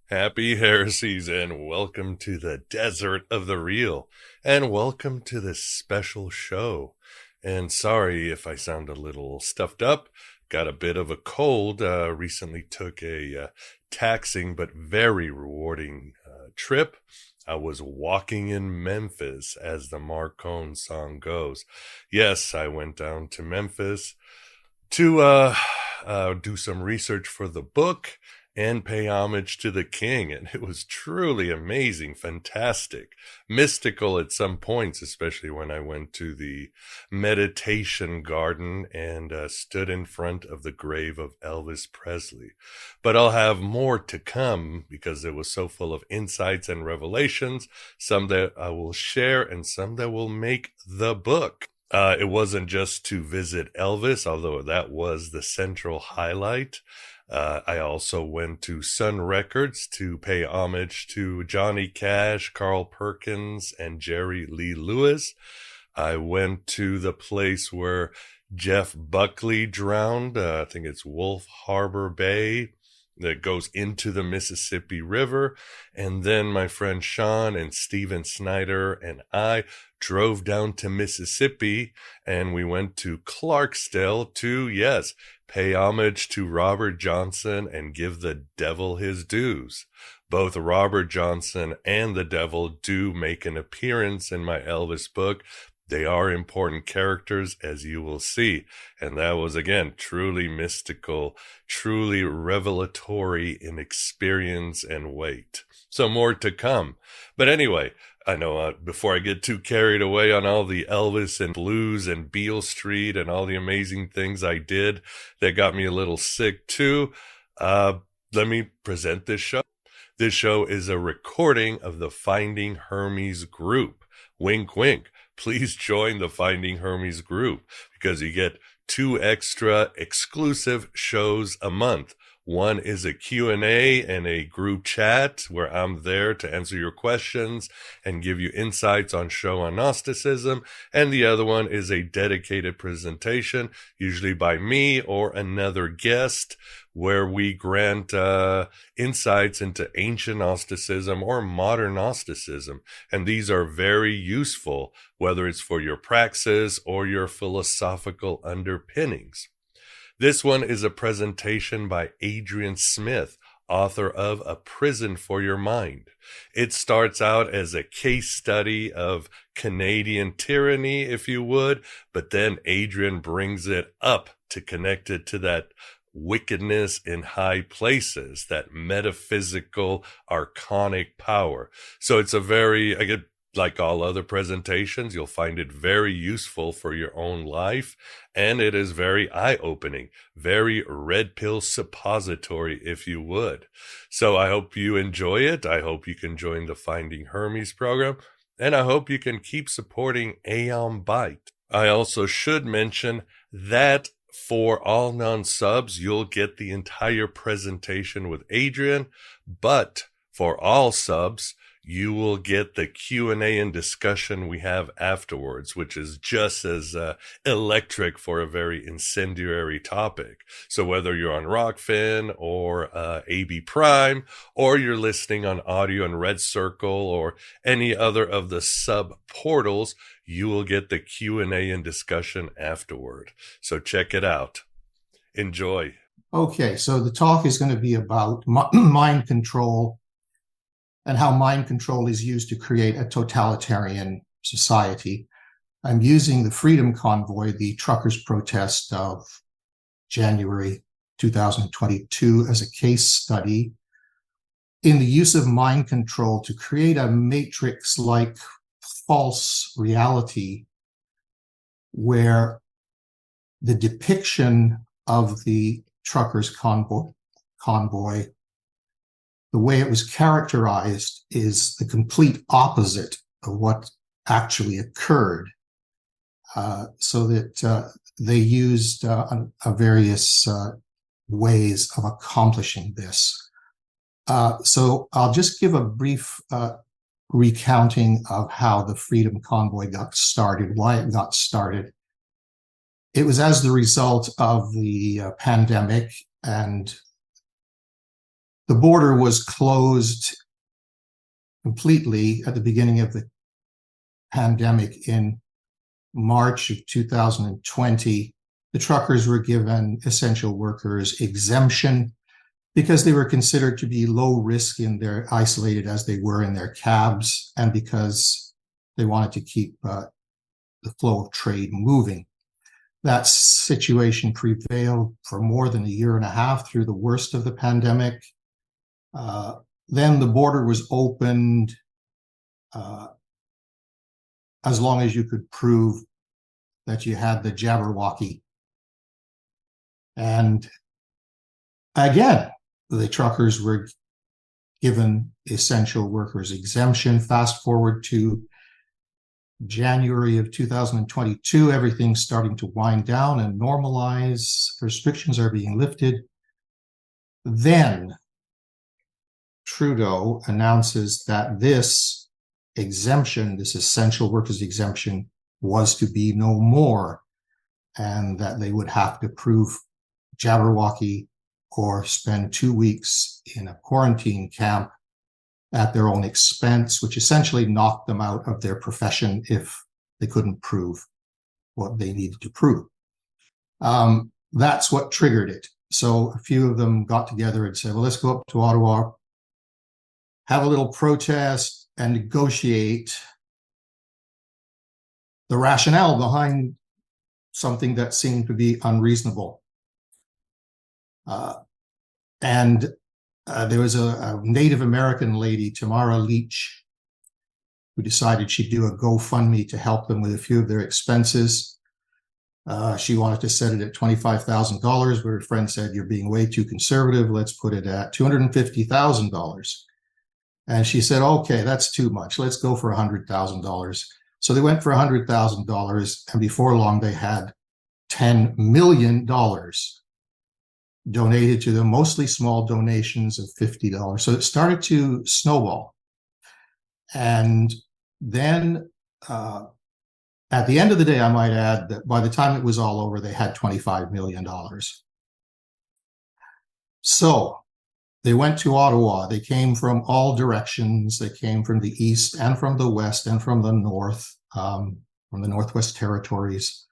Happy heresies and welcome to the desert of the real, and welcome to this special show. And sorry if I sound a little stuffed up, got a bit of a cold, recently took a taxing but very rewarding trip. I was walking in Memphis, as the Marcone song goes. Yes, I went down to Memphis to do some research for the book and pay homage to the king, and it was truly amazing, fantastic, mystical at some points, especially when I went to the meditation garden and stood in front of the grave of Elvis Presley. But I'll have more to come because it was so full of insights and revelations, some that I will share and some that will make the book. It wasn't just to visit Elvis, although that was the central highlight. I also went to Sun Records to pay homage to Johnny Cash, Carl Perkins, and Jerry Lee Lewis. I went to the place where Jeff Buckley drowned. I think it's Wolf Harbor Bay that goes into the Mississippi River. And then my friend Sean and Steven Snyder and I drove down to Mississippi, and we went to Clarksdale to, yes, pay homage to Robert Johnson and give the devil his dues. Both Robert Johnson and the devil do make an appearance in my Elvis book. They are important characters, as you will see. And that was, again, truly mystical, truly revelatory in experience and weight. So more to come. But anyway, I know before I get too carried away on all the Elvis and blues and Beale Street and all the amazing things I did that got me a little sick too, let me present this show. This show is a recording of the Finding Hermes group. Wink, wink. Please join the Finding Hermes group because you get 2 extra exclusive shows a month. One is a Q&A and a group chat where I'm there to answer your questions and give you insights on show on Gnosticism. And the other one is a dedicated presentation, usually by me or another guest, where we grant insights into ancient Gnosticism or modern Gnosticism. And these are very useful, whether it's for your praxis or your philosophical underpinnings. This one is a presentation by Adrian Smith, author of A Prison for Your Mind. It starts out as a case study of Canadian tyranny, if you would, but then Adrian brings it up to connect it to that wickedness in high places, that metaphysical, archonic power. So it's a very, like all other presentations, you'll find it very useful for your own life, and it is very eye-opening, very red pill suppository, if you would. So I hope you enjoy it. I hope you can join the Finding Hermes program, and I hope you can keep supporting Aeon Byte. I also should mention that for all non-subs, you'll get the entire presentation with Adrian, but for all subs, you will get the Q&A and discussion we have afterwards, which is just as electric for a very incendiary topic. So whether you're on Rockfin or AB Prime, or you're listening on audio and Red Circle or any other of the sub portals, you will get the Q&A and discussion afterward. So check it out. Enjoy. Okay, so the talk is going to be about mind control and how mind control is used to create a totalitarian society. I'm using the Freedom Convoy, the truckers' protest of January 2022, as a case study in the use of mind control to create a matrix-like false reality where the depiction of the truckers' convoy, the way it was characterized, is the complete opposite what actually occurred, so that they used various ways of accomplishing this. So I'll just give a brief recounting of how the Freedom Convoy got started, why it got started. It was as the result of the pandemic, and the border was closed completely at the beginning of the pandemic in March of 2020. The truckers were given essential workers exemption because they were considered to be low risk in their isolated as they were in their cabs, and because they wanted to keep the flow of trade moving. That situation prevailed for more than a year and a half through the worst of the pandemic. Then the border was opened as long as you could prove that you had the Jabberwocky. And again, the truckers were given essential workers exemption. Fast forward to January of 2022, everything's starting to wind down and normalize. Restrictions are being lifted. Then Trudeau announces that this exemption, this essential workers exemption, was to be no more, and that they would have to prove Jabberwocky or spend 2 weeks in a quarantine camp at their own expense, which essentially knocked them out of their profession if they couldn't prove what they needed to prove. That's what triggered it. So a few of them got together and said, well, let's go up to Ottawa, have a little protest, and negotiate the rationale behind something that seemed to be unreasonable. There was a Native American lady, Tamara Leach, who decided she'd do a GoFundMe to help them with a few of their expenses. She wanted to set it at $25,000, but her friend said, you're being way too conservative. Let's put it at $250,000. And she said, okay, that's too much. Let's go for $100,000. So they went for $100,000, and before long they had $10 million donated to them, mostly small donations of $50. So it started to snowball. And then at the end of the day, I might add that by the time it was all over, they had $25 million. So they went to Ottawa. They came from all directions. They came from the east and from the west and from the north, from the Northwest Territories.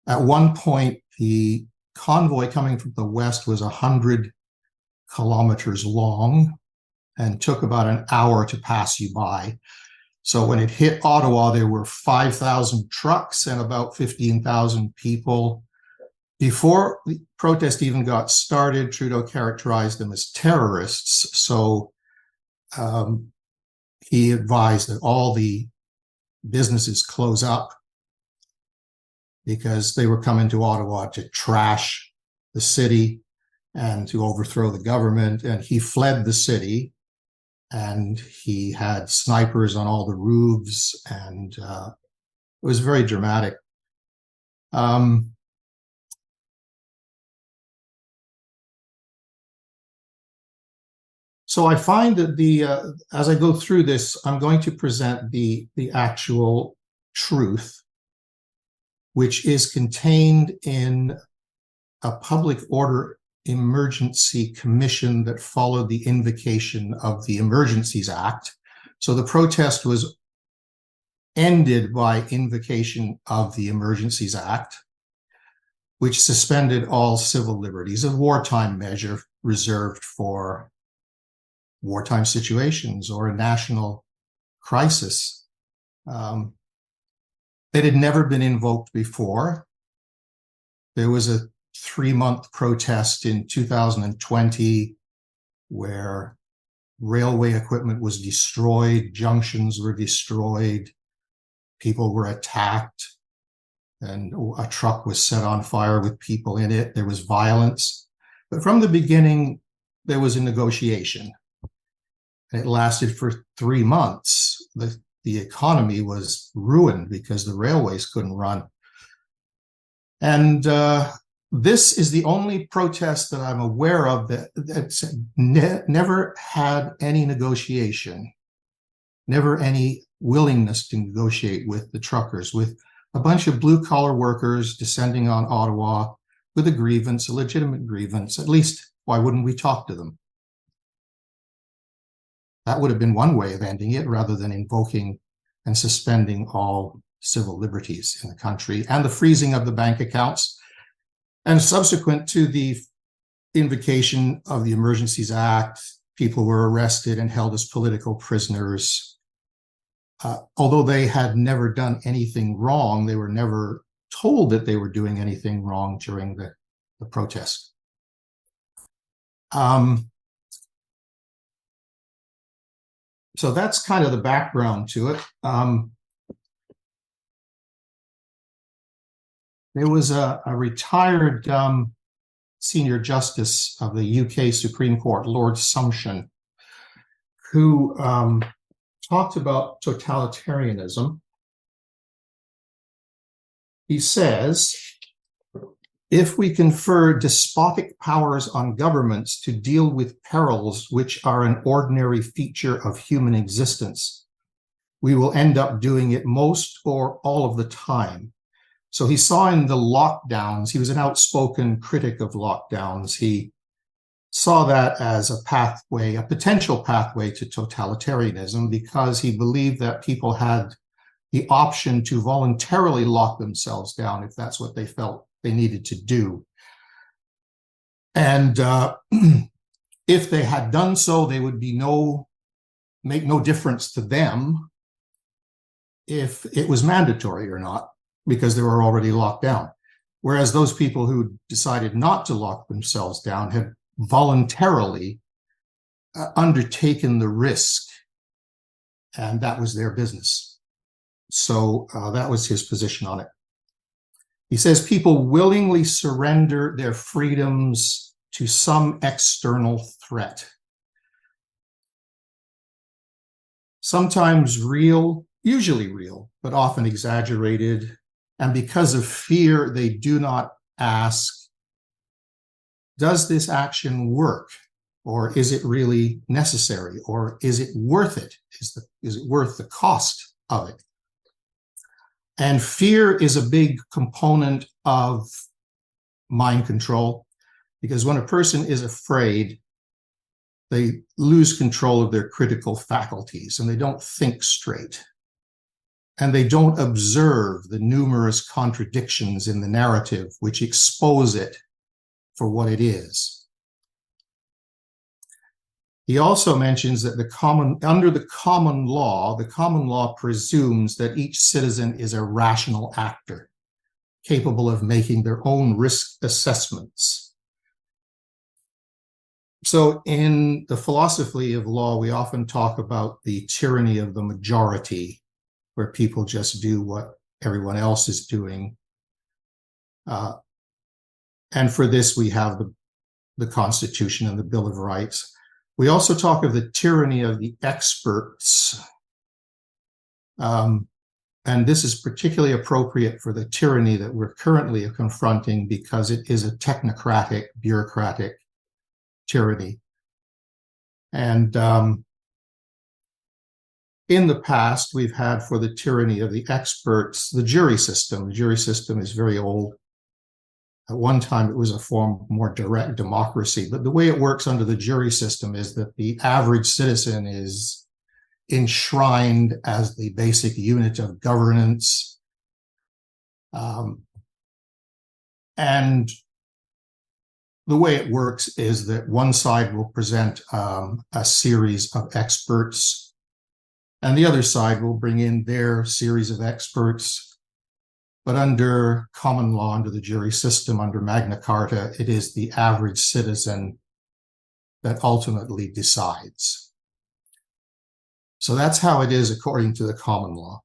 At one point, the convoy coming from the west was 100 kilometers long and took about an hour to pass you by. So when it hit Ottawa, there were 5,000 trucks and about 15,000 people. Before the protest even got started, Trudeau characterized them as terrorists. So he advised that all the businesses close up because they were coming to Ottawa to trash the city and to overthrow the government. And he fled the city, and he had snipers on all the roofs, and it was very dramatic. So I find that as I go through this, I'm going to present the actual truth, which is contained in a public order emergency commission that followed the invocation of the Emergencies Act. So the protest was ended by invocation of the Emergencies Act, which suspended all civil liberties, a wartime measure reserved for wartime situations or a national crisis. It had never been invoked before. There was a 3-month protest in 2020 where railway equipment was destroyed, junctions were destroyed, people were attacked, and a truck was set on fire with people in it. There was violence. But from the beginning, there was a negotiation. It lasted for 3 months. The the economy was ruined because the railways couldn't run. And this is the only protest that I'm aware of that's never had any negotiation, never any willingness to negotiate with the truckers, with a bunch of blue-collar workers descending on Ottawa with a grievance, a legitimate grievance. At least, why wouldn't we talk to them? That would have been one way of ending it, rather than invoking and suspending all civil liberties in the country and the freezing of the bank accounts. And subsequent to the invocation of the Emergencies Act, people were arrested and held as political prisoners. Although they had never done anything wrong, they were never told that they were doing anything wrong during the protest. So that's kind of the background to it. There was a retired senior justice of the UK Supreme Court, Lord Sumption, who talked about totalitarianism. He says, if we confer despotic powers on governments to deal with perils which are an ordinary feature of human existence, we will end up doing it most or all of the time. So he saw in the lockdowns, he was an outspoken critic of lockdowns. He saw that as a pathway, a potential pathway to totalitarianism, because he believed that people had the option to voluntarily lock themselves down if that's what they felt they needed to do. And if they had done so, they would be make no difference to them if it was mandatory or not, because they were already locked down. Whereas those people who decided not to lock themselves down had voluntarily undertaken the risk, and that was their business. So that was his position on it. He says people willingly surrender their freedoms to some external threat. Sometimes real, usually real, but often exaggerated. And because of fear, they do not ask, does this action work? Or is it really necessary? Or is it worth it? Is it worth the cost of it? And fear is a big component of mind control, because when a person is afraid, they lose control of their critical faculties and they don't think straight. And they don't observe the numerous contradictions in the narrative which expose it for what it is. He also mentions that under the common law presumes that each citizen is a rational actor, capable of making their own risk assessments. So in the philosophy of law, we often talk about the tyranny of the majority, where people just do what everyone else is doing. And for this, we have the Constitution and the Bill of Rights. We also talk of the tyranny of the experts. And this is particularly appropriate for the tyranny that we're currently confronting, because it is a technocratic, bureaucratic tyranny. And in the past, we've had, for the tyranny of the experts, the jury system. The jury system is very old. At one time, it was a form of more direct democracy. But the way it works under the jury system is that the average citizen is enshrined as the basic unit of governance. And the way it works is that one side will present a series of experts, and the other side will bring in their series of experts. But under common law, under the jury system, under Magna Carta, it is the average citizen that ultimately decides. So that's how it is according to the common law.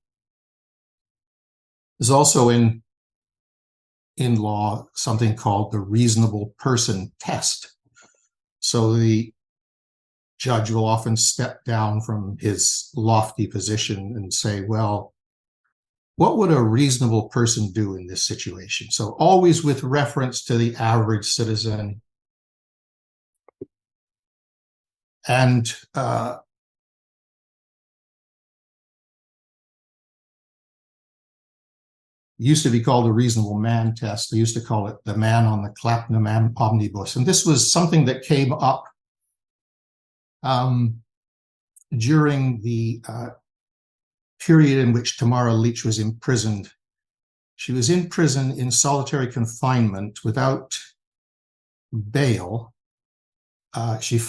There's also in law something called the reasonable person test. So the judge will often step down from his lofty position and say, well, what would a reasonable person do in this situation? So always with reference to the average citizen. And used to be called the reasonable man test. They used to call it the man on the Clapham omnibus. And this was something that came up during the period in which Tamara Lich was imprisoned. She was in prison in solitary confinement without bail. She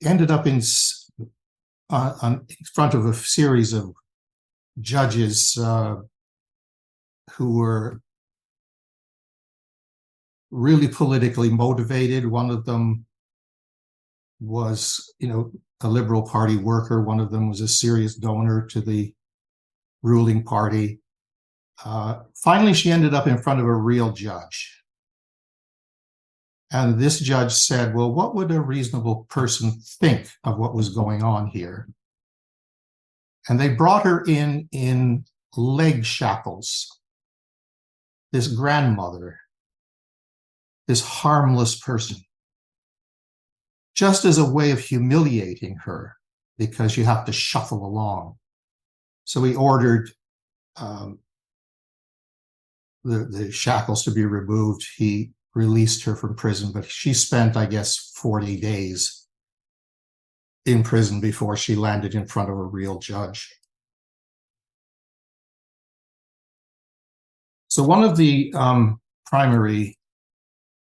ended up in front of a series of judges who were really politically motivated. One of them was, a Liberal Party worker. One of them was a serious donor to the ruling party. Finally, she ended up in front of a real judge. And this judge said, well, what would a reasonable person think of what was going on here? And they brought her in leg shackles. This grandmother, this harmless person, just as a way of humiliating her, because you have to shuffle along. So he ordered the shackles to be removed. He released her from prison, but she spent, I guess, 40 days in prison before she landed in front of a real judge. So one of the primary,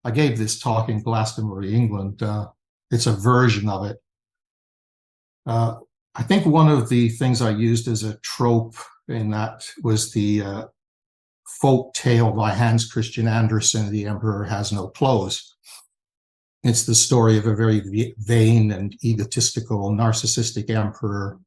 I gave this talk in Glastonbury, England. It's a version of it. I think one of the things I used as a trope in that was the folk tale by Hans Christian Andersen, The Emperor Has No Clothes. It's the story of a very vain and egotistical, narcissistic emperor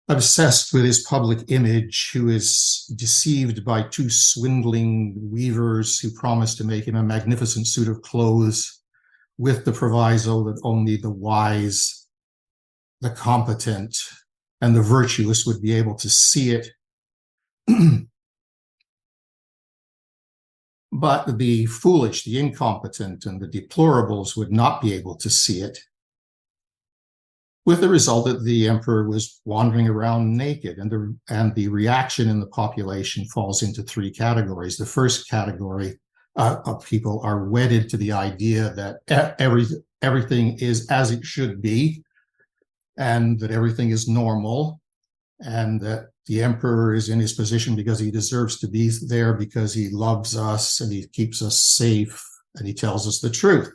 obsessed with his public image, who is deceived by two swindling weavers who promise to make him a magnificent suit of clothes with the proviso that only the wise, the competent, and the virtuous would be able to see it. But the foolish, the incompetent, and the deplorables would not be able to see it, with the result that the emperor was wandering around naked. And the reaction in the population falls into three categories. The first category of people are wedded to the idea that everything is as it should be, and that everything is normal, and that the emperor is in his position because he deserves to be there, because he loves us and he keeps us safe and he tells us the truth.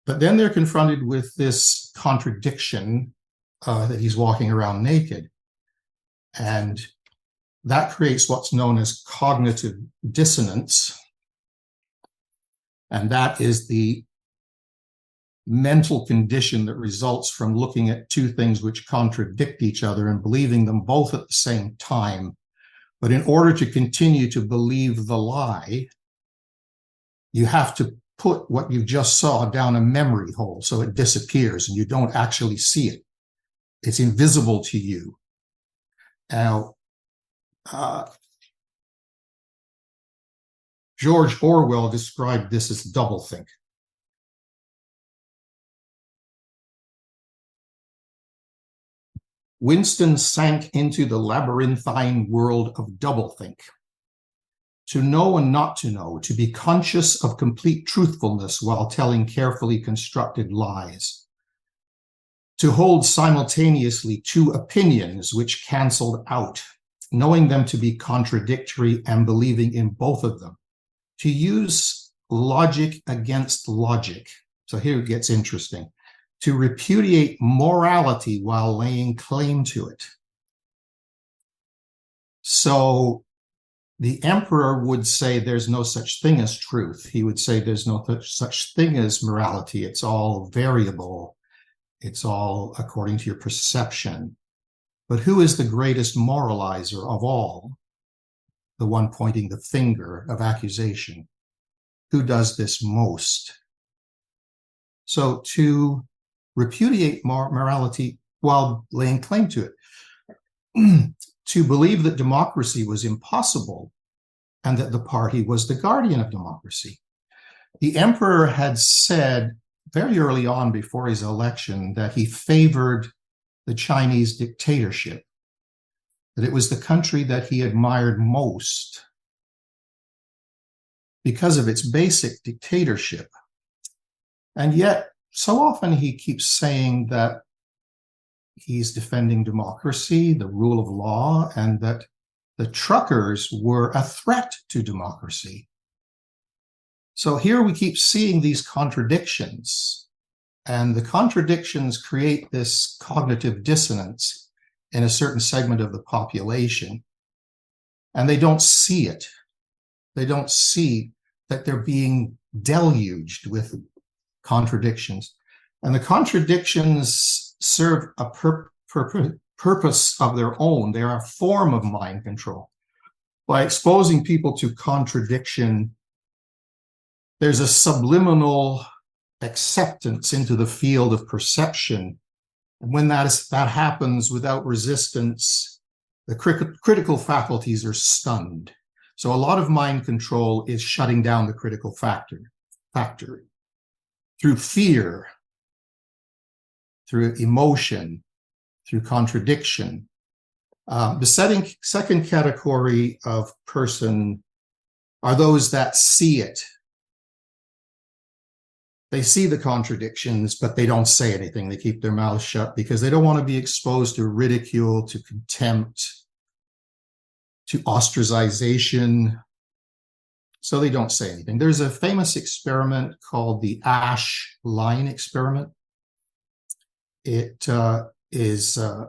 But then they're confronted with this contradiction that he's walking around naked. And that creates what's known as cognitive dissonance. And that is the mental condition that results from looking at two things which contradict each other and believing them both at the same time. But in order to continue to believe the lie, you have to put what you just saw down a memory hole so it disappears and you don't actually see it. It's invisible to you. Now, George Orwell described this as doublethink. Winston sank into the labyrinthine world of doublethink. To know and not to know, to be conscious of complete truthfulness while telling carefully constructed lies. To hold simultaneously two opinions which canceled out, knowing them to be contradictory and believing in both of them. To use logic against logic. So here it gets interesting. To repudiate morality while laying claim to it. So the emperor would say there's no such thing as truth. He would say there's no such thing as morality. It's all variable. It's all according to your perception. But who is the greatest moralizer of all? The one pointing the finger of accusation. Who does this most? So to repudiate morality while laying claim to it, to believe that democracy was impossible and that the party was the guardian of democracy. The emperor had said very early on before his election that he favored the Chinese dictatorship, that it was the country that he admired most because of its basic dictatorship. And yet, so often he keeps saying that he's defending democracy, the rule of law, and that the truckers were a threat to democracy. So here we keep seeing these contradictions, and the contradictions create this cognitive dissonance in a certain segment of the population, and they don't see it. They don't see that they're being deluged with contradictions. And the contradictions serve a purpose of their own. They are a form of mind control. By exposing people to contradiction, there's a subliminal acceptance into the field of perception. And when that happens without resistance, the critical faculties are stunned. So a lot of mind control is shutting down the critical factor through fear, through emotion, through contradiction. The second category of person are those that see it. They see the contradictions, but they don't say anything. They keep their mouths shut because they don't want to be exposed to ridicule, to contempt, to ostracization. So they don't say anything. There's a famous experiment called the ash line experiment. It is an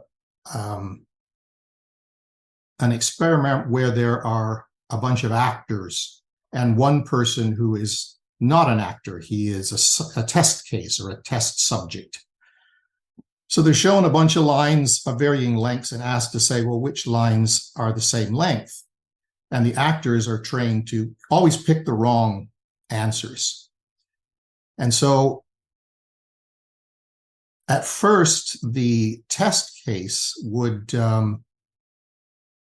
experiment where there are a bunch of actors and one person who is not an actor. He is a test case or a test subject. So they're shown a bunch of lines of varying lengths and asked to say, well, which lines are the same length? And the actors are trained to always pick the wrong answers. And so at first, the test case would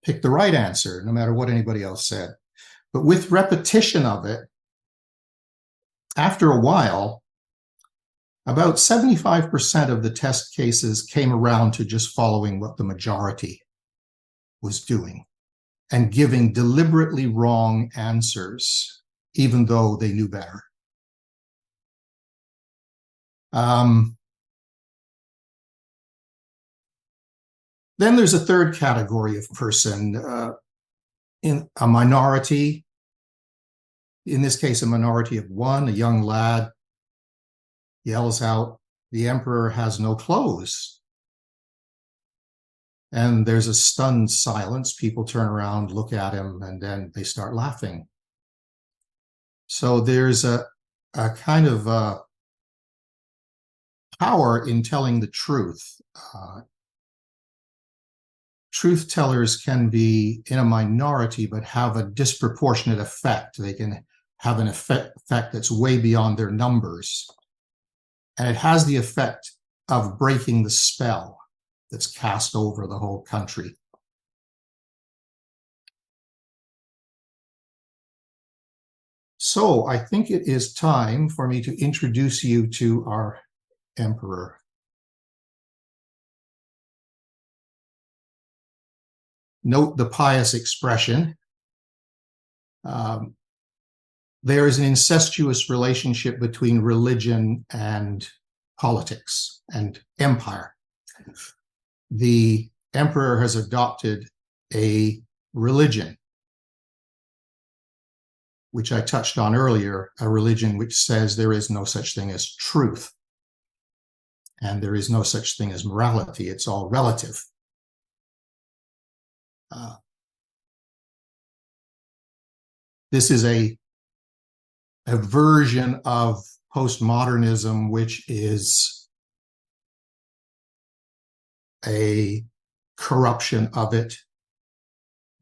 pick the right answer, no matter what anybody else said. But with repetition of it, after a while, about 75% of the test cases came around to just following what the majority was doing and giving deliberately wrong answers, even though they knew better. Then there's a third category of person, in a minority. In this case, a minority of one, a young lad yells out, "The emperor has no clothes." And there's a stunned silence. People turn around, look at him, and then they start laughing. So there's a kind of power in telling the truth. Truth tellers can be in a minority, but have a disproportionate effect. They can have an effect that's way beyond their numbers. And it has the effect of breaking the spell that's cast over the whole country. So I think it is time for me to introduce you to our emperor. Note the pious expression. There is an incestuous relationship between religion and politics and empire. The emperor has adopted a religion, which I touched on earlier, a religion which says there is no such thing as truth, and there is no such thing as morality. It's all relative. This is a version of postmodernism, which is a corruption of it,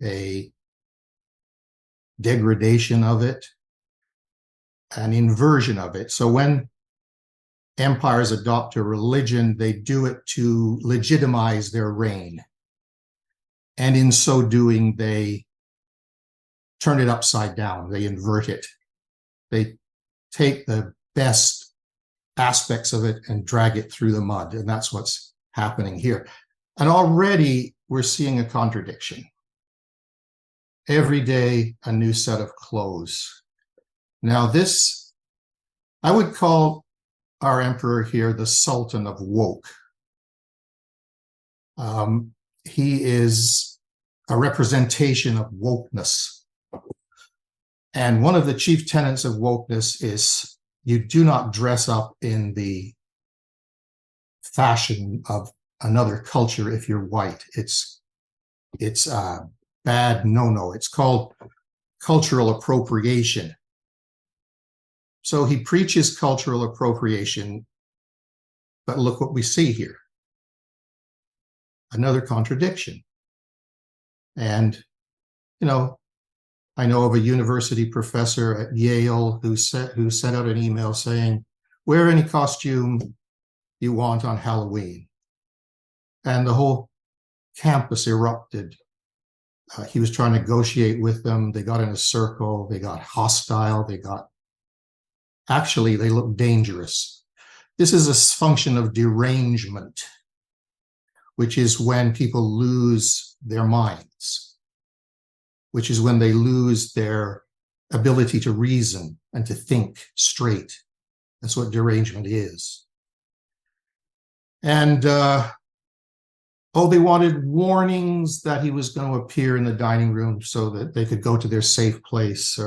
a degradation of it, an inversion of it. So when empires adopt a religion, they do it to legitimize their reign. And in so doing, they turn it upside down. They invert it. They take the best aspects of it and drag it through the mud. And that's what's happening here. And already we're seeing a contradiction. Every day, a new set of clothes. Now this, I would call our emperor here the Sultan of woke. He is a representation of wokeness. And one of the chief tenets of wokeness is you do not dress up in the fashion of another culture if you're white. It's a bad no-no. It's called cultural appropriation. So he preaches cultural appropriation, but look what we see here. Another contradiction. And, you know, I know of a university professor at Yale who sent out an email saying, wear any costume you want on Halloween. And the whole campus erupted. He was trying to negotiate with them. They got in a circle. They got hostile. Actually, they looked dangerous. This is a function of derangement, which is when people lose their minds, which is when they lose their ability to reason and to think straight. That's what derangement is. And, they wanted warnings that he was going to appear in the dining room so that they could go to their safe place.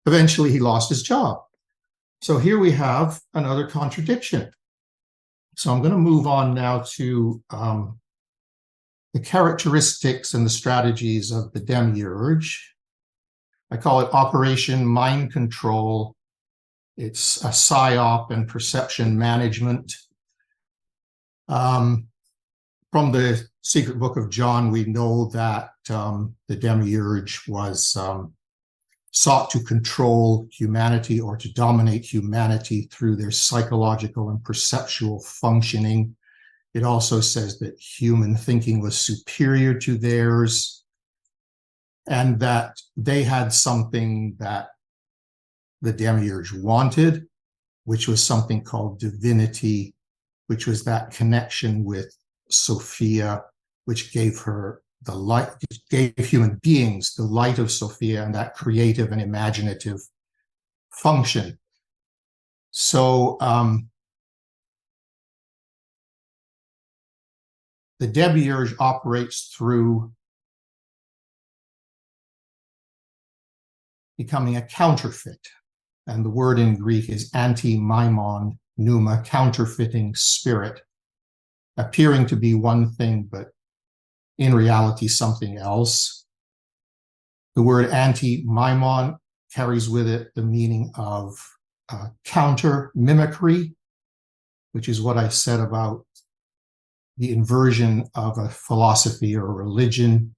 Eventually, he lost his job. So here we have another contradiction. So I'm going to move on now to the characteristics and the strategies of the Demiurge. I call it Operation Mind Control. It's a psyop and perception management. From the Secret Book of John, we know that the Demiurge was sought to control humanity or to dominate humanity through their psychological and perceptual functioning. It also says that human thinking was superior to theirs and that they had something that the Demiurge wanted, which was something called divinity, which was that connection with Sophia, which gave her the light, gave human beings the light of Sophia and that creative and imaginative function. So the Demiurge operates through becoming a counterfeit. And the word in Greek is anti-maimon pneuma, counterfeiting spirit, appearing to be one thing, but in reality, something else. The word anti-maimon carries with it the meaning of counter mimicry, which is what I said about the inversion of a philosophy or a religion,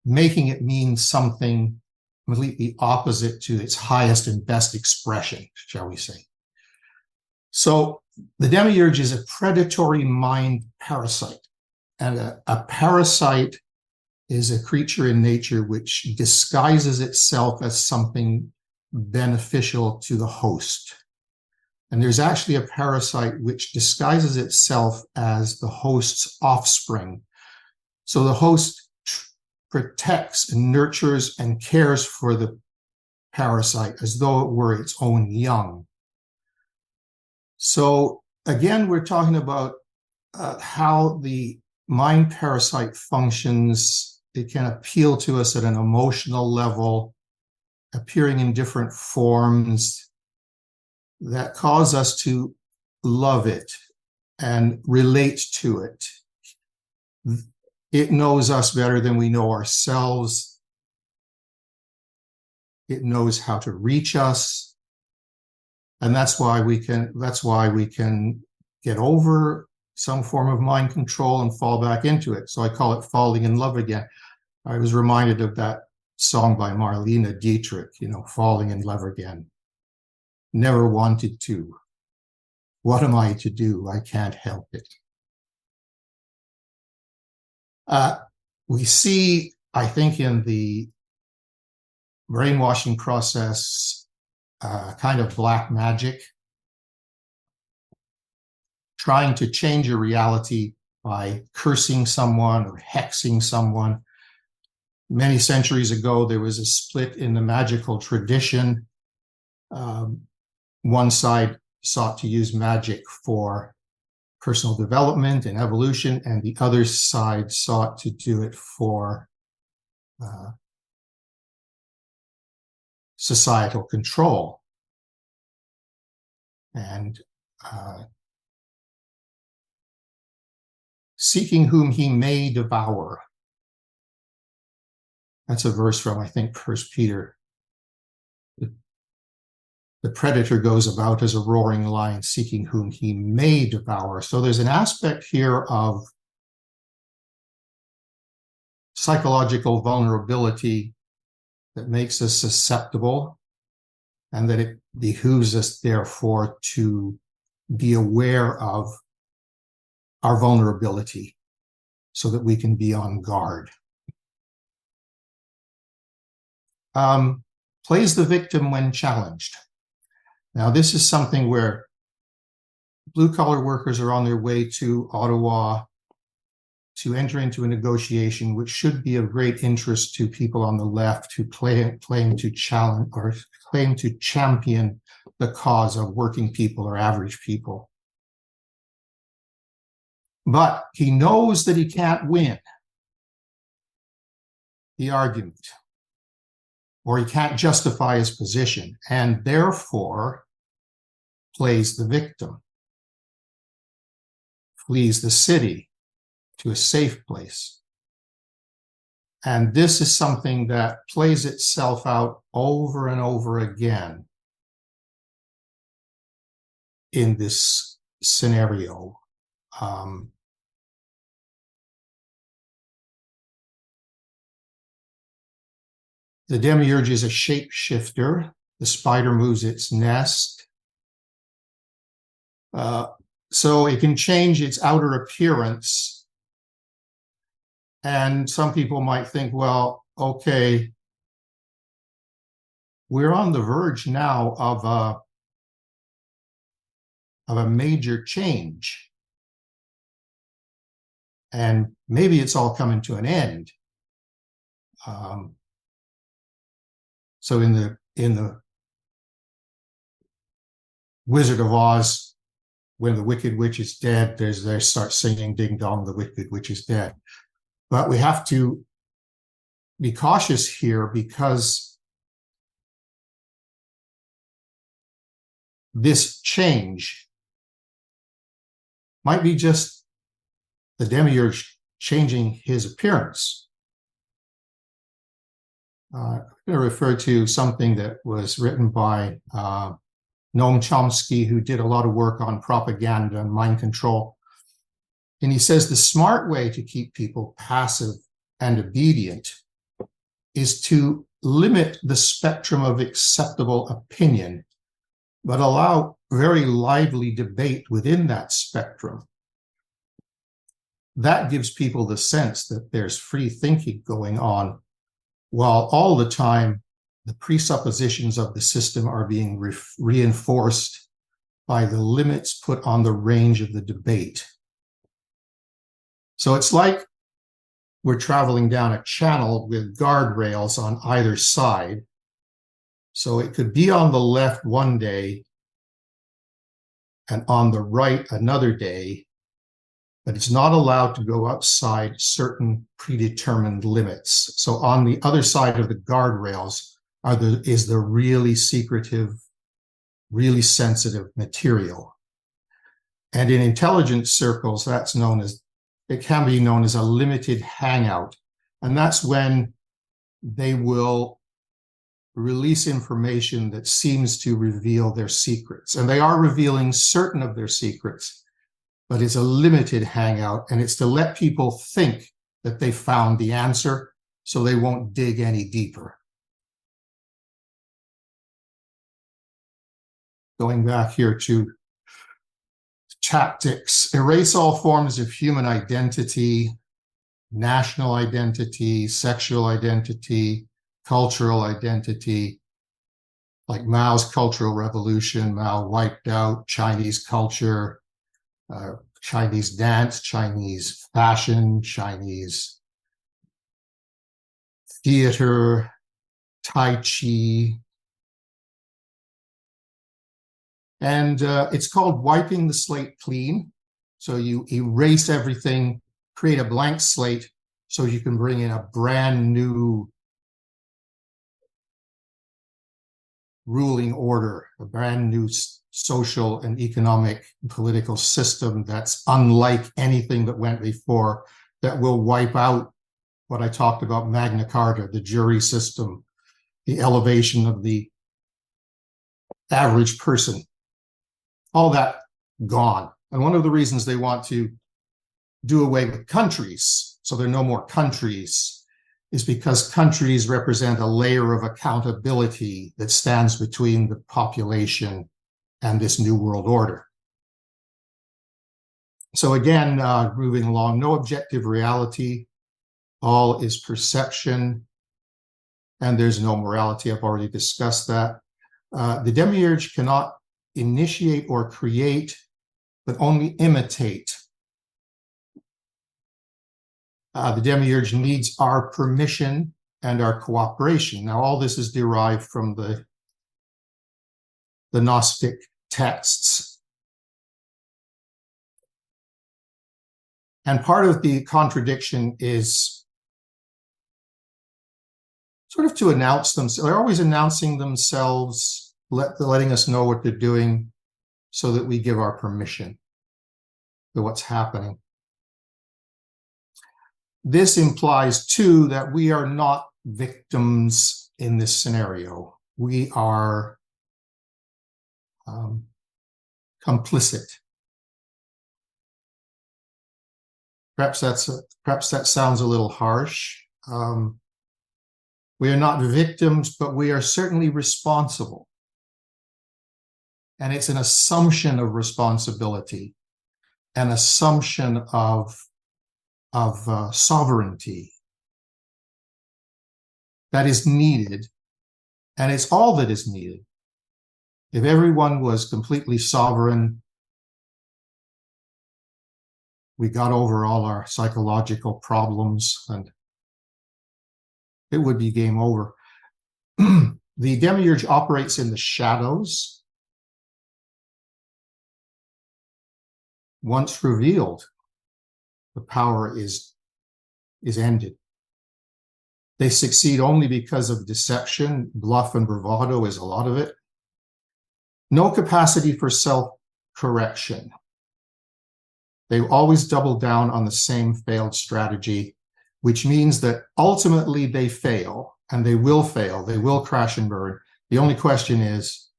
making it mean something completely opposite to its highest and best expression, shall we say. So the Demiurge is a predatory mind parasite. And a parasite is a creature in nature which disguises itself as something beneficial to the host. And there's actually a parasite which disguises itself as the host's offspring. So the host protects and nurtures and cares for the parasite as though it were its own young. So again, we're talking about how the mind parasite functions. It can appeal to us at an emotional level, appearing in different forms that cause us to love it and relate to it. It knows us better than we know ourselves. It knows how to reach us. And that's why we can get over some form of mind control and fall back into it. So I call it falling in love again. I was reminded of that song by Marlene Dietrich, Falling in Love Again. never wanted to. What am I to do? I can't help it. We see, I think, in the brainwashing process, kind of black magic, trying to change a reality by cursing someone or hexing someone. Many centuries ago, there was a split in the magical tradition. One side sought to use magic for personal development and evolution, and the other side sought to do it for societal control. And seeking whom he may devour. That's a verse from, I think, 1 Peter. The predator goes about as a roaring lion, seeking whom he may devour. So there's an aspect here of psychological vulnerability that makes us susceptible, and that it behooves us, therefore, to be aware of our vulnerability so that we can be on guard. Plays the victim when challenged. Now, this is something where blue-collar workers are on their way to Ottawa to enter into a negotiation, which should be of great interest to people on the left who claim to challenge or claim to champion the cause of working people or average people. But he knows that he can't win the argument, or he can't justify his position, and therefore plays the victim, flees the city to a safe place. And this is something that plays itself out over and over again in this scenario. The Demiurge is a shapeshifter. The spider moves its nest. So it can change its outer appearance. And some people might think, well, okay, we're on the verge now of a major change. And maybe it's all coming to an end. So in the Wizard of Oz, when the Wicked Witch is dead, they start singing "Ding Dong, the Wicked Witch is dead." But we have to be cautious here, because this change might be just the Demiurge changing his appearance. I'm going to refer to something that was written by Noam Chomsky, who did a lot of work on propaganda and mind control. And he says the smart way to keep people passive and obedient is to limit the spectrum of acceptable opinion, but allow very lively debate within that spectrum. That gives people the sense that there's free thinking going on, while all the time the presuppositions of the system are being reinforced by the limits put on the range of the debate. So it's like we're traveling down a channel with guardrails on either side. So it could be on the left one day and on the right another day, but it's not allowed to go outside certain predetermined limits. So on the other side of the guardrails is the really secretive, really sensitive material. And in intelligence circles, it can be known as a limited hangout. And that's when they will release information that seems to reveal their secrets. And they are revealing certain of their secrets, but it's a limited hangout, and it's to let people think that they found the answer so they won't dig any deeper. going back here to tactics. Erase all forms of human identity, national identity, sexual identity, cultural identity, like Mao's Cultural Revolution. Mao wiped out Chinese culture, Chinese dance, Chinese fashion, Chinese theater, Tai Chi. And it's called wiping the slate clean. So you erase everything, create a blank slate so you can bring in a brand new ruling order, a brand new social and economic and political system that's unlike anything that went before, that will wipe out what I talked about, Magna Carta, the jury system, the elevation of the average person, all that gone. And one of the reasons they want to do away with countries, so there are no more countries, is because countries represent a layer of accountability that stands between the population and this new world order. So again, moving along, no objective reality, all is perception, and there's no morality. I've already discussed that. The Demiurge cannot initiate or create, but only imitate. The Demiurge needs our permission and our cooperation. Now, all this is derived from the Gnostic texts. And part of the contradiction is sort of to announce themselves. They're always announcing themselves, letting us know what they're doing so that we give our permission to what's happening. This implies, too, that we are not victims in this scenario. We are complicit. Perhaps that sounds a little harsh. We are not victims, but we are certainly responsible. And it's an assumption of responsibility, an assumption of sovereignty that is needed, and it's all that is needed. If everyone was completely sovereign, we got over all our psychological problems and it would be game over. The Demiurge operates in the shadows. Once revealed, the power is ended. They succeed only because of deception. Bluff and bravado is a lot of it. No capacity for self-correction. They always double down on the same failed strategy, which means that ultimately they fail, and they will fail. They will crash and burn. The only question is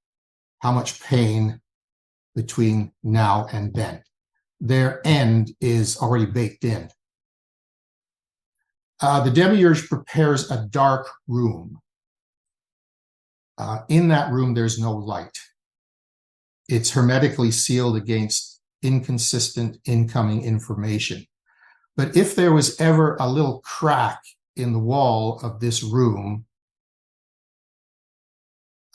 how much pain between now and then. Their end is already baked in. The Demiurge prepares a dark room. In that room, there's no light. It's hermetically sealed against inconsistent incoming information. But if there was ever a little crack in the wall of this room,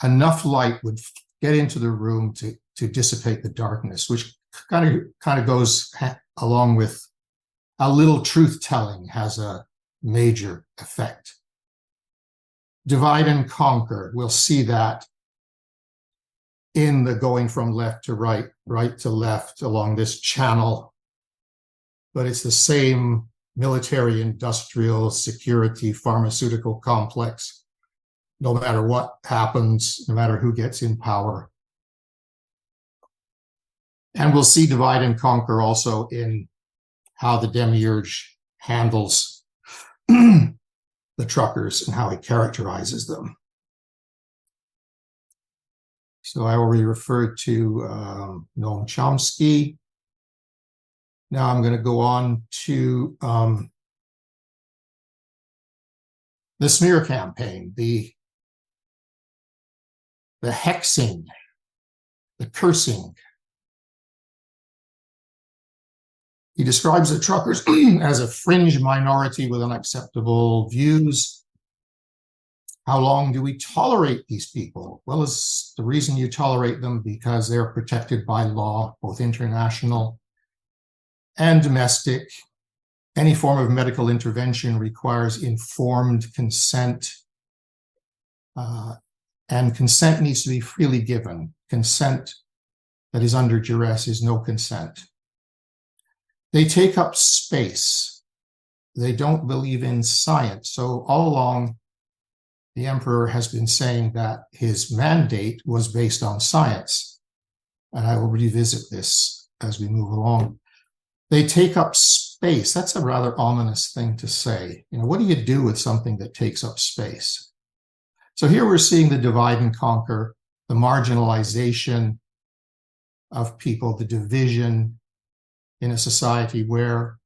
enough light would get into the room to dissipate the darkness, which kind of goes along with a little truth-telling has a major effect. Divide and conquer. We'll see that in the going from left to right, right to left along this channel. But it's the same military, industrial, security, pharmaceutical complex, no matter what happens, no matter who gets in power. And we'll see divide and conquer also in how the Demiurge handles the truckers and how he characterizes them. So I already referred to Noam Chomsky. Now I'm going to go on to the smear campaign, the hexing, the cursing. He describes the truckers as a fringe minority with unacceptable views. How long do we tolerate these people? Well, it's the reason you tolerate them because they're protected by law, both international and domestic. Any form of medical intervention requires informed consent, and consent needs to be freely given. Consent that is under duress is no consent. They take up space. They don't believe in science. So all along, the emperor has been saying that his mandate was based on science. And I will revisit this as we move along. They take up space. That's a rather ominous thing to say. You know, what do you do with something that takes up space? So here we're seeing the divide and conquer, the marginalization of people, the division in a society where,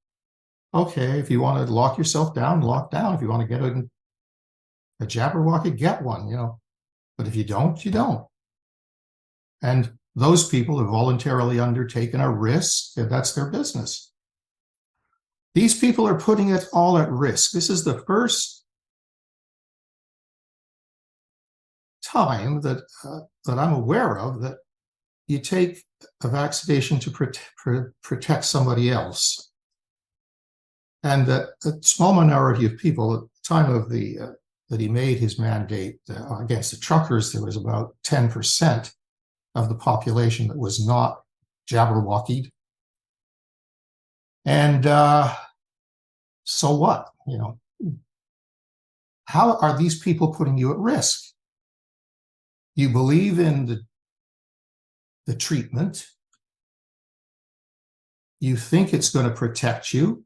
okay, if you want to lock yourself down, lock down. If you want to get a Jabberwocky, get one, you know. But if you don't, you don't. And those people have voluntarily undertaken a risk, and that's their business. These people are putting it all at risk. This is the first time that I'm aware of that you take a vaccination to protect somebody else. And that a small minority of people at the time of that he made his mandate against the truckers, there was about 10% of the population that was not Jabberwockied. And so what? You know, how are these people putting you at risk? You believe in the treatment. You think it's going to protect you.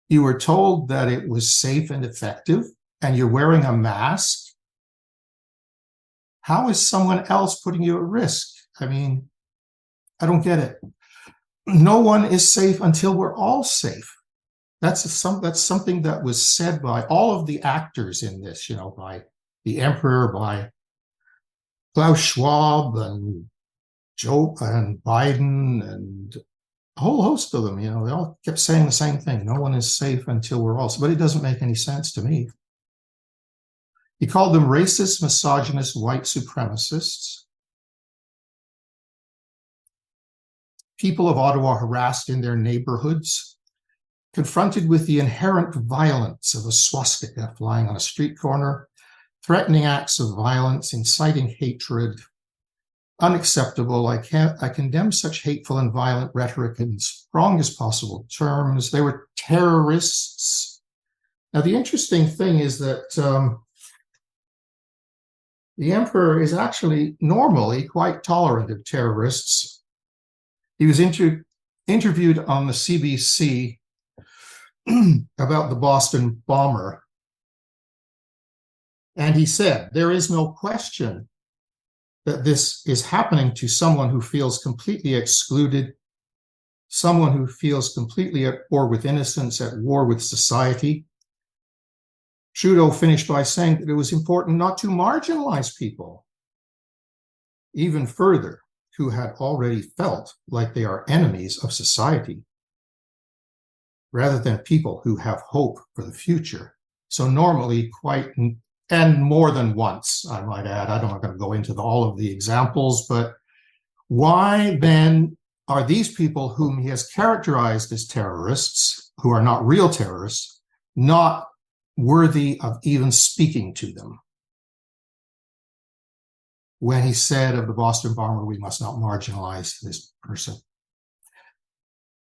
You were told that it was safe and effective, and you're wearing a mask. How is someone else putting you at risk? I mean, I don't get it. No one is safe until we're all safe. That's something that was said by all of the actors in this, you know, by the emperor, by Klaus Schwab and Joe and Biden and a whole host of them. You know, they all kept saying the same thing. No one is safe until we're all safe. But it doesn't make any sense to me. He called them racist, misogynist, white supremacists. People of Ottawa harassed in their neighborhoods, confronted with the inherent violence of a swastika flying on a street corner, threatening acts of violence, inciting hatred, unacceptable. I condemn such hateful and violent rhetoric in the strongest possible terms. They were terrorists. Now, the interesting thing is that the emperor is actually normally quite tolerant of terrorists. He was interviewed on the CBC about the Boston bomber. And he said, there is no question that this is happening to someone who feels completely excluded, someone who feels completely at war with innocence, at war with society. Trudeau finished by saying that it was important not to marginalize people, even further, who had already felt like they are enemies of society, rather than people who have hope for the future. So normally quite, and more than once, I might add, I'm not going to go into all of the examples, but why then are these people whom he has characterized as terrorists, who are not real terrorists, not worthy of even speaking to them? When he said of the Boston bomber, we must not marginalize this person.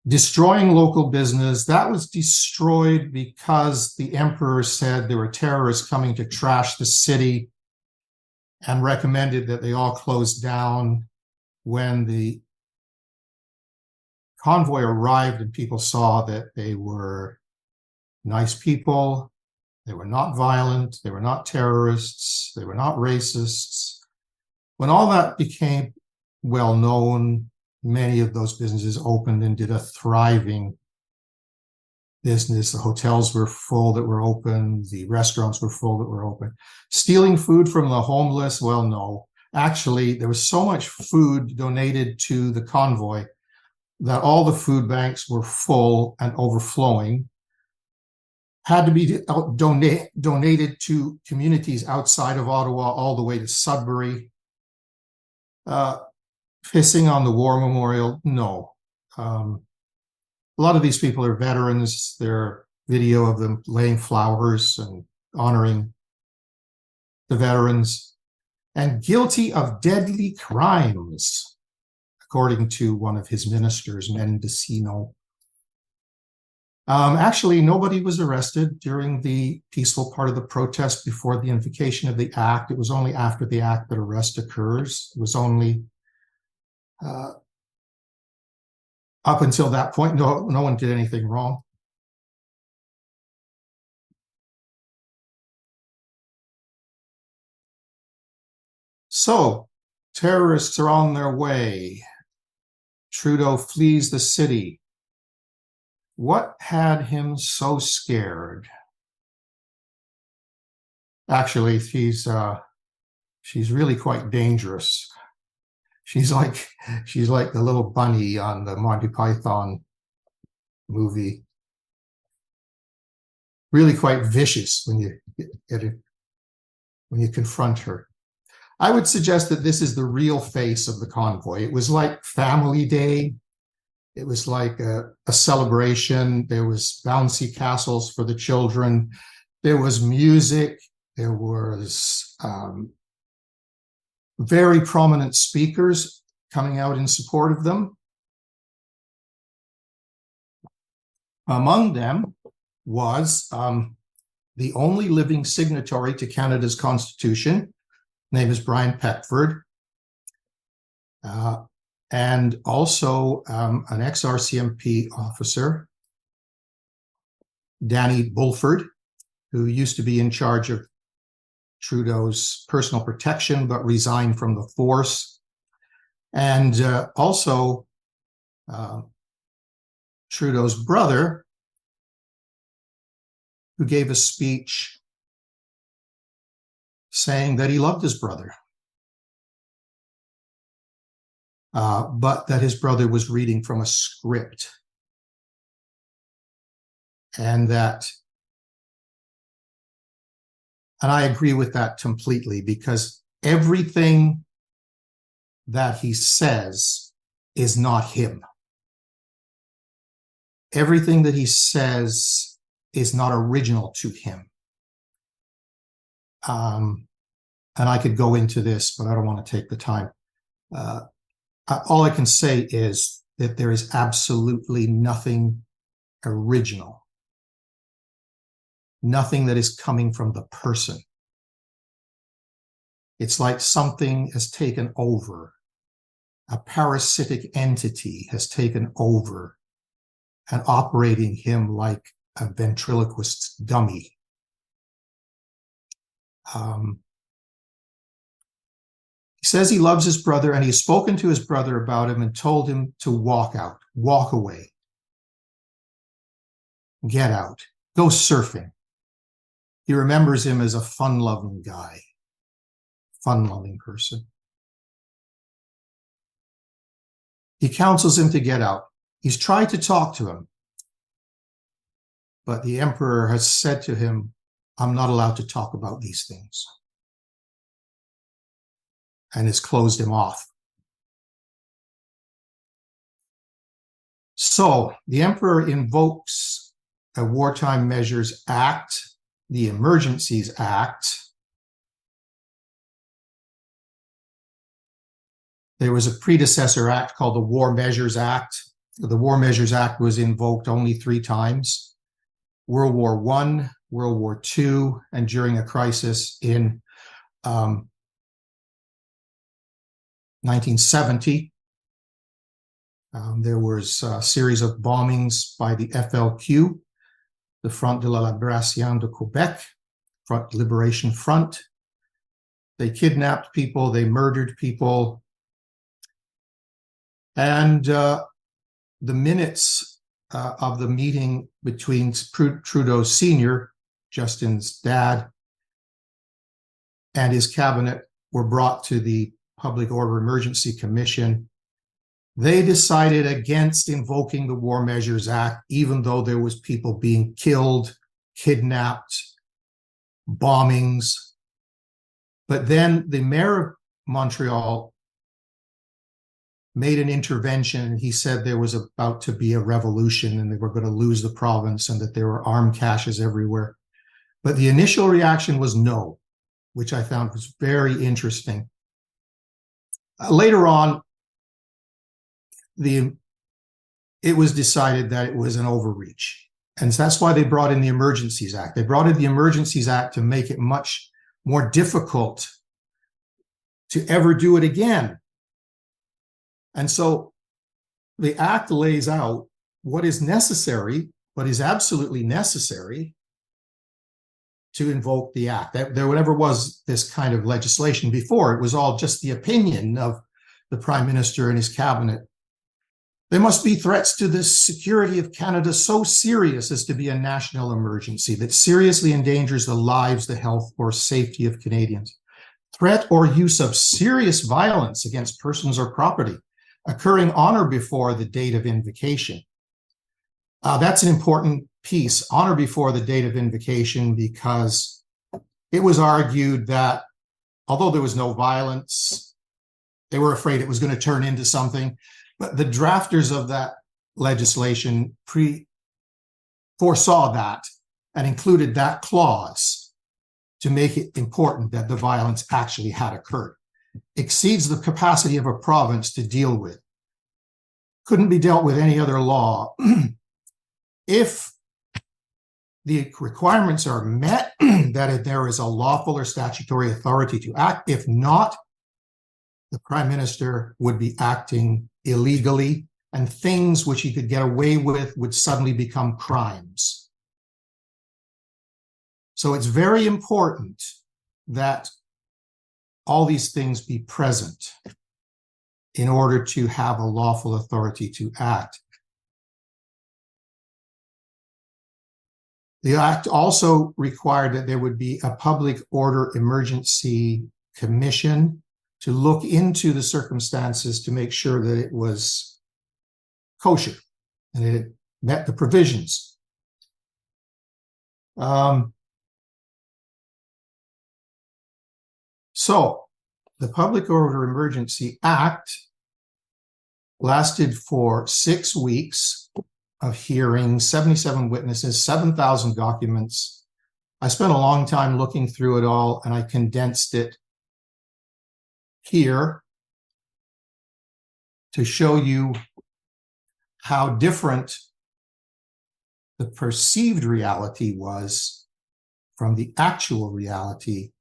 Destroying local business, that was destroyed because the emperor said there were terrorists coming to trash the city and recommended that they all close down. When the convoy arrived and people saw that they were nice people, they were not violent, they were not terrorists, they were not racists. When all that became well known, many of those businesses opened and did a thriving business. The hotels were full that were open. The restaurants were full that were open. Stealing food from the homeless, well, no. Actually, there was so much food donated to the convoy that all the food banks were full and overflowing, had to be donated to communities outside of Ottawa all the way to Sudbury. Pissing on the war memorial, no. A lot of these people are veterans. There are video of them laying flowers and honoring the veterans, and guilty of deadly crimes, according to one of his ministers, Mendocino. Actually, nobody was arrested during the peaceful part of the protest before the invocation of the act. It was only after the act that arrest occurs. It was only up until that point, no one did anything wrong. So, terrorists are on their way. Trudeau flees the city. What had him so scared? Actually, she's really quite dangerous. She's like the little bunny on the Monty Python movie. Really quite vicious when you confront her. I would suggest that this is the real face of the convoy. It was like Family Day. It was like a celebration. There was bouncy castles for the children. There was music. There was very prominent speakers coming out in support of them. Among them was the only living signatory to Canada's Constitution. Name is Brian Peckford. And also an ex-RCMP officer, Danny Bulford, who used to be in charge of Trudeau's personal protection, but resigned from the force. And also Trudeau's brother, who gave a speech saying that he loved his brother, but that his brother was reading from a script. And I agree with that completely, because everything that he says is not him. Everything that he says is not original to him. And I could go into this, but I don't want to take the time. All I can say is that there is absolutely nothing original, nothing that is coming from the person. It's like something has taken over. A parasitic entity has taken over and operating him like a ventriloquist's dummy. He says he loves his brother, and he's spoken to his brother about him and told him to walk out, walk away, get out, go surfing. He remembers him as a fun-loving guy, fun-loving person. He counsels him to get out. He's tried to talk to him, but the emperor has said to him, I'm not allowed to talk about these things, and has closed him off. So the emperor invokes a Wartime Measures Act, the Emergencies Act. There was a predecessor act called the War Measures Act. The War Measures Act was invoked only 3 times. World War I, World War II, and during a crisis in 1970. There was a series of bombings by the FLQ, the Front de la Libération de Québec, Front Liberation Front. They kidnapped people, they murdered people. And the minutes of the meeting between Trudeau Sr., Justin's dad, and his cabinet were brought to the Public Order Emergency Commission, they decided against invoking the War Measures Act, even though there was people being killed, kidnapped, bombings. But then the mayor of Montreal made an intervention, and he said there was about to be a revolution and they were going to lose the province and that there were armed caches everywhere. But the initial reaction was no, which I found was very interesting. Later on, it was decided that it was an overreach. And that's why they brought in the Emergencies Act. They brought in the Emergencies Act to make it much more difficult to ever do it again. And so the act lays out what is necessary, what is absolutely necessary to invoke the act. There never was this kind of legislation before. It was all just the opinion of the Prime Minister and his cabinet. There must be threats to the security of Canada so serious as to be a national emergency that seriously endangers the lives, the health, or safety of Canadians. Threat or use of serious violence against persons or property occurring on or before the date of invocation. That's an important piece, on or before the date of invocation, because it was argued that although there was no violence, they were afraid it was going to turn into something. But the drafters of that legislation foresaw that and included that clause to make it important that the violence actually had occurred. Exceeds the capacity of a province to deal with. Couldn't be dealt with any other law. If the requirements are met, that there is a lawful or statutory authority to act. If not, the Prime Minister would be acting illegally, and things which he could get away with would suddenly become crimes. So it's very important that all these things be present in order to have a lawful authority to act. The act also required that there would be a public order emergency commission to look into the circumstances to make sure that it was kosher and it met the provisions. So the Public Order Emergency Act lasted for 6 weeks of hearings, 77 witnesses, 7,000 documents. I spent a long time looking through it all, and I condensed it here to show you how different the perceived reality was from the actual reality.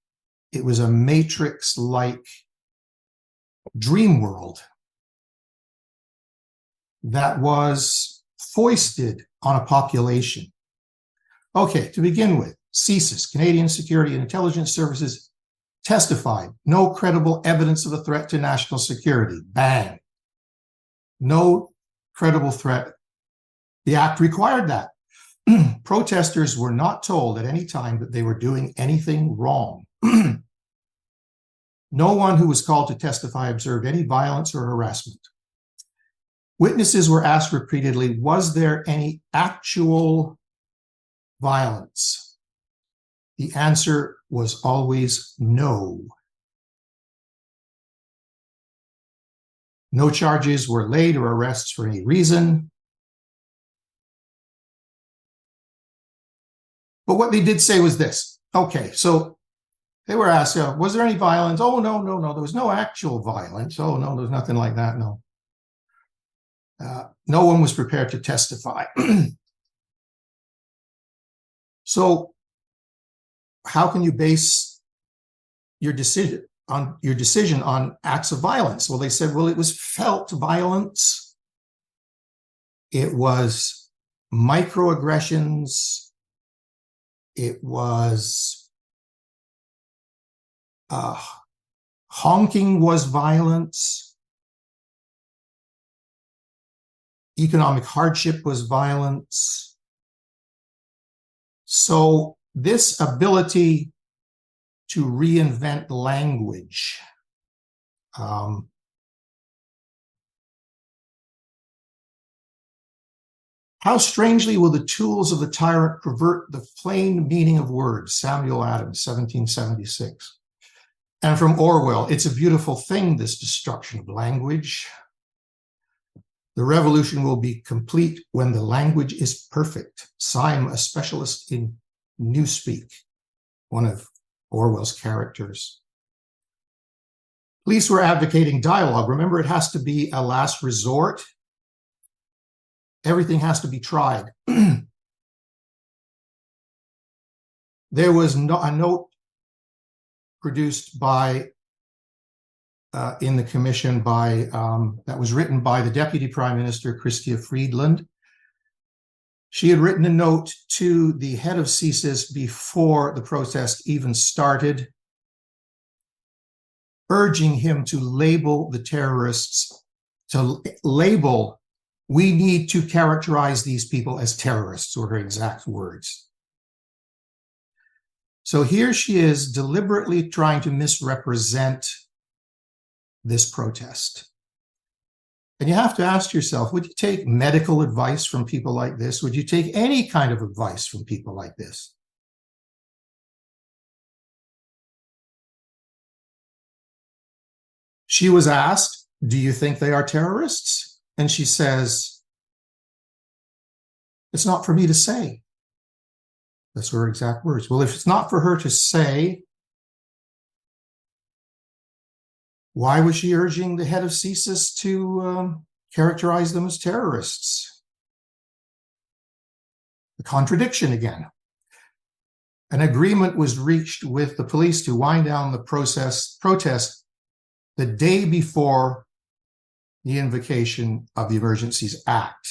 It was a matrix-like dream world that was foisted on a population. Okay, to begin with, CSIS, Canadian Security and Intelligence Services, testified, no credible evidence of a threat to national security. Bang. No credible threat. The act required that. Protesters were not told at any time that they were doing anything wrong. No one who was called to testify observed any violence or harassment. Witnesses were asked repeatedly, was there any actual violence? The answer was always no. No charges were laid or arrests for any reason. But what they did say was this. Okay, so they were asked, was there any violence? Oh, no, there was no actual violence. Oh, no, there's nothing like that, no. No one was prepared to testify. So how can you base your decision on acts of violence? Well, they said, well, it was felt violence. It was microaggressions. It was honking was violence. Economic hardship was violence. So this ability to reinvent language How strangely will the tools of the tyrant pervert the plain meaning of words? Samuel Adams, 1776. And from Orwell, it's a beautiful thing, this destruction of language. The revolution will be complete when the language is perfect. Syme, a specialist in newspeak, one of Orwell's characters. Police were advocating dialogue. Remember, it has to be a last resort. Everything has to be tried. There was a note produced by in the commission by that was written by the Deputy Prime Minister, Chrystia Freeland. She had written a note to the head of CSIS before the protest even started, urging him to label the terrorists, we need to characterize these people as terrorists, were her exact words. So here she is deliberately trying to misrepresent this protest. And you have to ask yourself, would you take medical advice from people like this? Would you take any kind of advice from people like this? She was asked, do you think they are terrorists? And she says, it's not for me to say. That's her exact words. Well, if it's not for her to say, why was she urging the head of CSIS to characterize them as terrorists? The contradiction again. An agreement was reached with the police to wind down the protest the day before the invocation of the Emergencies Act.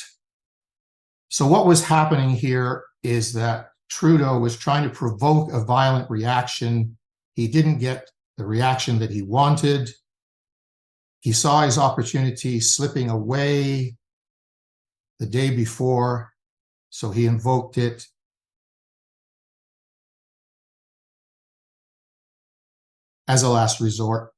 So what was happening here is that Trudeau was trying to provoke a violent reaction. He didn't get the reaction that he wanted. He saw his opportunity slipping away the day before, so he invoked it. As a last resort.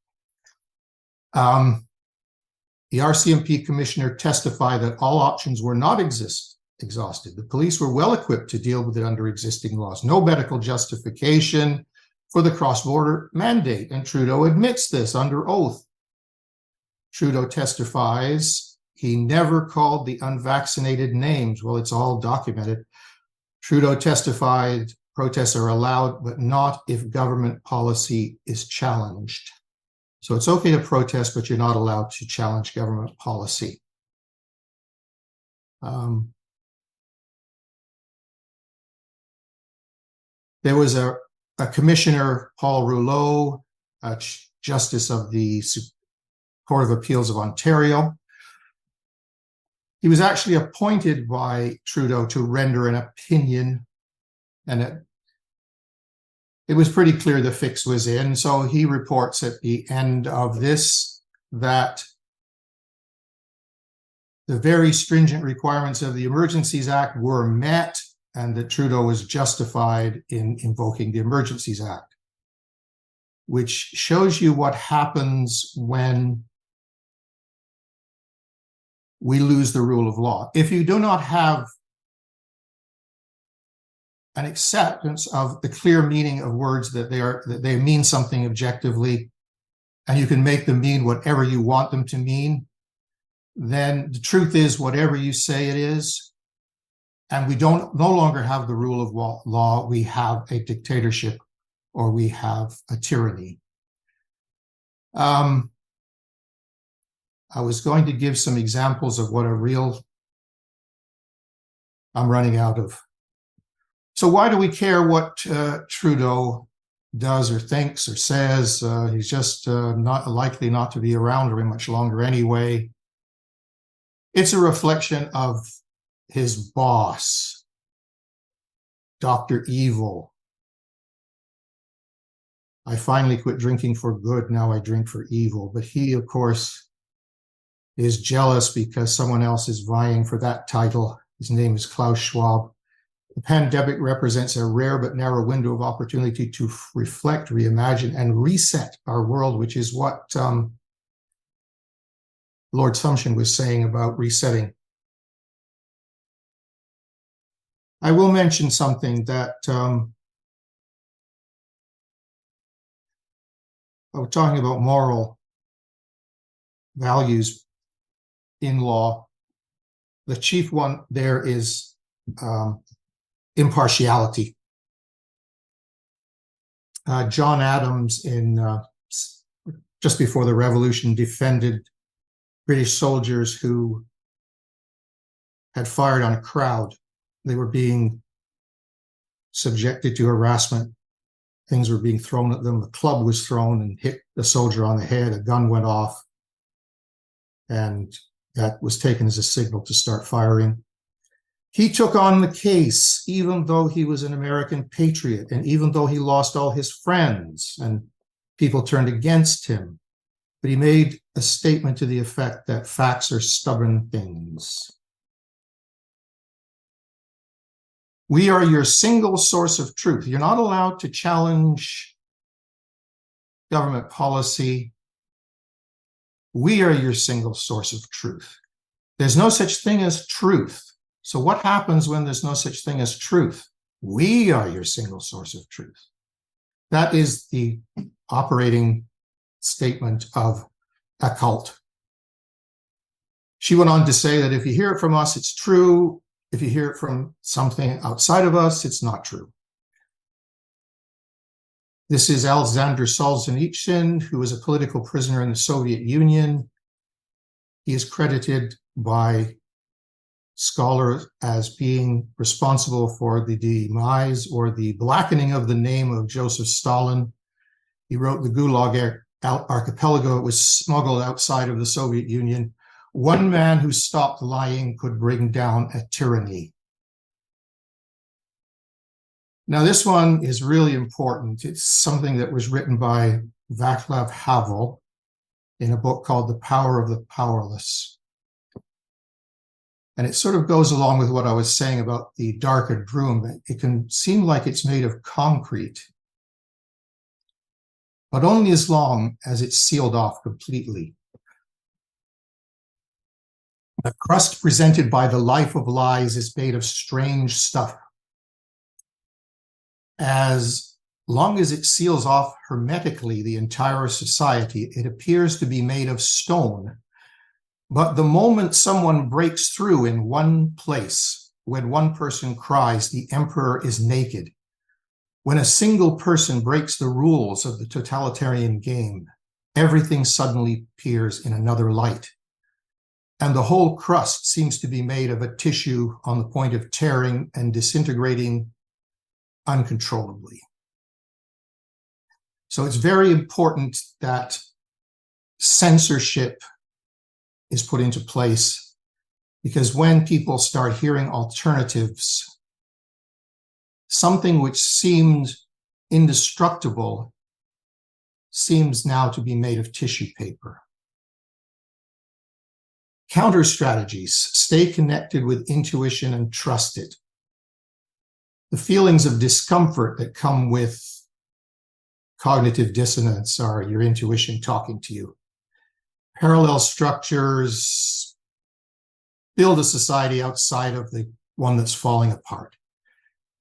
The RCMP commissioner testified that all options were not exhausted. The police were well equipped to deal with it under existing laws. No medical justification for the cross-border mandate, and Trudeau admits this under oath. Trudeau testifies he never called the unvaccinated names. Well, it's all documented. Trudeau testified protests are allowed, but not if government policy is challenged. So it's okay to protest, but you're not allowed to challenge government policy. There was a commissioner, Paul Rouleau, Justice of the Court of Appeals of Ontario. He was actually appointed by Trudeau to render an opinion, and it was pretty clear the fix was in. So he reports at the end of this that the very stringent requirements of the Emergencies Act were met and that Trudeau was justified in invoking the Emergencies Act, which shows you what happens when we lose the rule of law. If you do not have an acceptance of the clear meaning of words, that they mean something objectively, and you can make them mean whatever you want them to mean, then the truth is whatever you say it is, and we no longer have the rule of law. We have a dictatorship, or we have a tyranny. I was going to give some examples of what I'm running out of. So why do we care what Trudeau does or thinks or says? He's just not likely not to be around very much longer anyway. It's a reflection of his boss, Dr. Evil. I finally quit drinking for good, now I drink for evil. But he, of course, is jealous because someone else is vying for that title. His name is Klaus Schwab. The pandemic represents a rare but narrow window of opportunity to reflect, reimagine, and reset our world, which is what Lord Sumption was saying about resetting. I will mention something that I was talking about moral values in law. The chief one there is impartiality. John Adams, just before the Revolution, defended British soldiers who had fired on a crowd. They were being subjected to harassment. Things were being thrown at them. A club was thrown and hit the soldier on the head. A gun went off, and that was taken as a signal to start firing. He took on the case, even though he was an American patriot, and even though he lost all his friends and people turned against him. But he made a statement to the effect that facts are stubborn things. We are your single source of truth. You're not allowed to challenge government policy. We are your single source of truth. There's no such thing as truth. So what happens when there's no such thing as truth? We are your single source of truth. That is the operating statement of a cult. She went on to say that if you hear it from us, it's true. If you hear it from something outside of us, it's not true. This is Alexander Solzhenitsyn, who was a political prisoner in the Soviet Union. He is credited by scholars as being responsible for the demise or the blackening of the name of Joseph Stalin. He wrote the Gulag Archipelago. It was smuggled outside of the Soviet Union. One man who stopped lying could bring down a tyranny. Now, this one is really important. It's something that was written by Václav Havel in a book called The Power of the Powerless. And it sort of goes along with what I was saying about the darkened room. It can seem like it's made of concrete, but only as long as it's sealed off completely. The crust presented by the life of lies is made of strange stuff. As long as it seals off hermetically the entire society, it appears to be made of stone. But the moment someone breaks through in one place, when one person cries, the emperor is naked. When a single person breaks the rules of the totalitarian game, everything suddenly appears in another light. And the whole crust seems to be made of a tissue on the point of tearing and disintegrating uncontrollably. So it's very important that censorship is put into place, because when people start hearing alternatives, something which seemed indestructible seems now to be made of tissue paper. Counter strategies: stay connected with intuition and trust it. The feelings of discomfort that come with cognitive dissonance are your intuition talking to you. Parallel structures build a society outside of the one that's falling apart.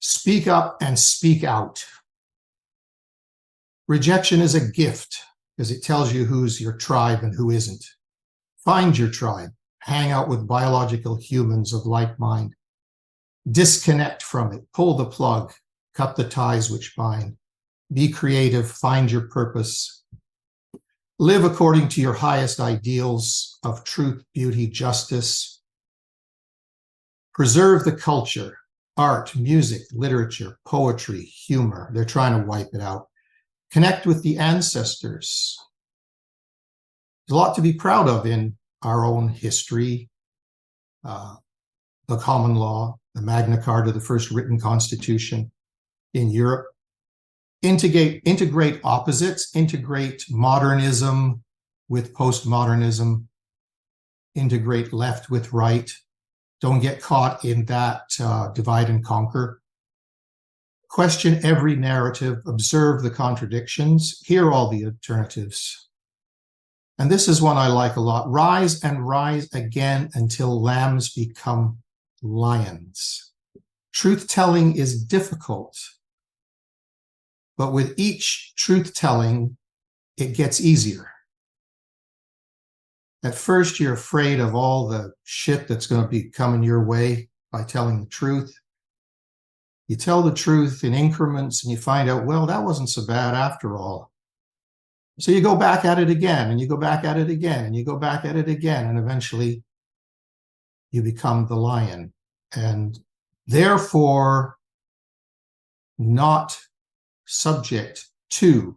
Speak up and speak out. Rejection is a gift because it tells you who's your tribe and who isn't. Find your tribe. Hang out with biological humans of like mind. Disconnect from it. Pull the plug. Cut the ties which bind. Be creative. Find your purpose. Live according to your highest ideals of truth, beauty, justice. Preserve the culture, art, music, literature, poetry, humor. They're trying to wipe it out. Connect with the ancestors. There's a lot to be proud of in our own history, the common law, the Magna Carta, the first written constitution in Europe. Integrate opposites, integrate modernism with postmodernism, integrate left with right. Don't get caught in that divide and conquer. Question every narrative, observe the contradictions, hear all the alternatives. And this is one I like a lot. Rise and rise again until lambs become lions. Truth-telling is difficult, but with each truth-telling, it gets easier. At first, you're afraid of all the shit that's going to be coming your way by telling the truth. You tell the truth in increments and you find out, well, that wasn't so bad after all. So you go back at it again, and you go back at it again, and you go back at it again, and eventually you become the lion. And therefore, not subject to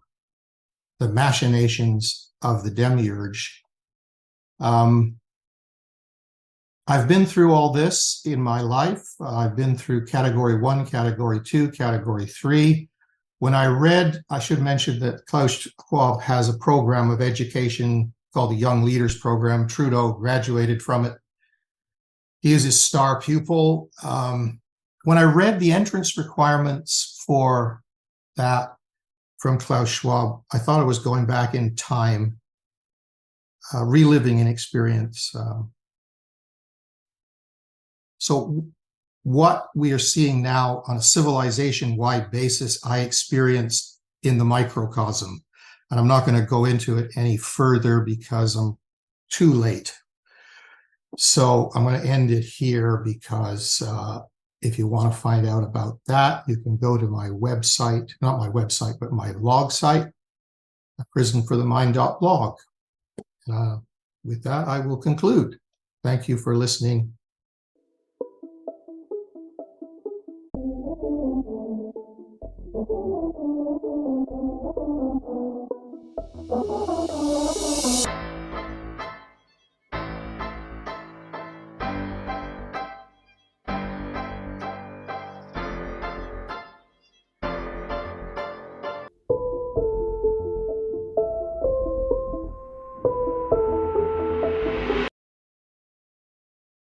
the machinations of the Demiurge. I've been through all this in my life. I've been through category 1, category 2, category 3. When I read, I should mention that Klaus Schwab has a program of education called the Young Leaders Program. Trudeau graduated from it. He is his star pupil. When I read the entrance requirements for that from Klaus Schwab, I thought it was going back in time, reliving an experience. So what we are seeing now on a civilization-wide basis, I experienced in the microcosm. And I'm not going to go into it any further because I'm too late. So I'm going to end it here because if you want to find out about that, you can go to my website, not my website, but my blog site, prisonforthemind.blog. With that, I will conclude. Thank you for listening